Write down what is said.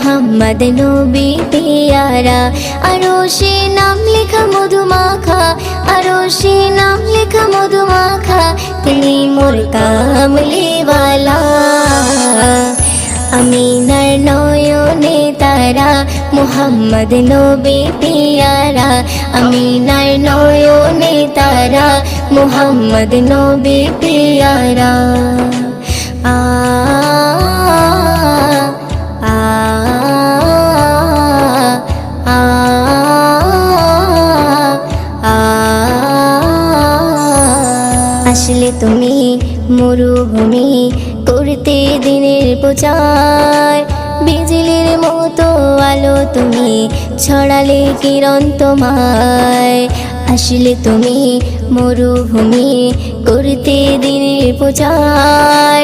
মুহাম্মদ নবী পিয়ারা। আরশে নাম লেখা মধুমাখা, আরশে নাম লেখা মধুমাখা, তিনি মোর কামলিওয়ালা। আমিনার নয়নে তারা, মুহাম্মদ নবী পিয়ারা। আমিনার নয়নে তারা, মুহাম্মদ নবী পিয়ারা। আ আ আ আ আসলে তুমি মরুভূমি করতে দিনের প্রচার, বিজলির মতো আলো তুমি ছড়ালে কিরণ তোমায়। আসলে তুমি মরুভূমি করতে দিনের প্রচার,